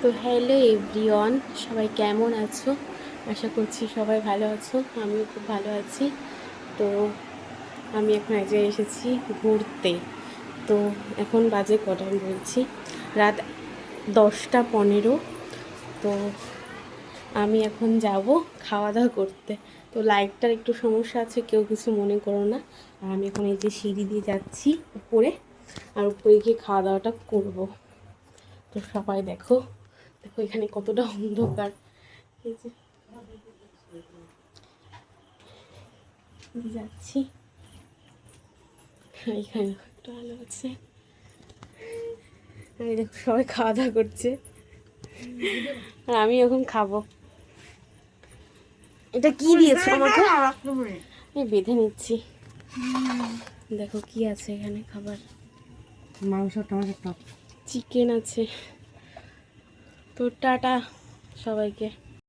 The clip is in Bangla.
তো হ্যালো এভরিওয়ান, সবাই কেমন আছো? আশা করছি সবাই ভালো আছো। আমিও খুব ভালো আছি। তো আমি এখন এক জায়গায় এসেছি ঘুরতে। তো এখন বাজে কটা আমি বলছি, রাত 10টা 15। তো আমি এখন যাব খাওয়া দাওয়া করতে। তো লাইটটার একটু সমস্যা আছে, কেউ কিছু মনে করো না। আর আমি এখন এই যে সিঁড়ি দিয়ে যাচ্ছি উপরে, আর উপরে গিয়ে খাওয়া দাওয়াটা করবো। তো সবাই দেখো দেখো এখানে কতটা অন্ধকার। এই যে যাচ্ছি, এখানে একটু আলো আছে। আর এই দেখো সবাই খাওয়া দাওয়া করছে, আর আমি এখন খাবো। এটা কি দিয়েছো আমাকে? আমি বেঁধে নিচ্ছি। দেখো কি আছে এখানে খাবার। মাংস, টমেটো টক, চিকেন আছে। তো টাটা সবাইকে।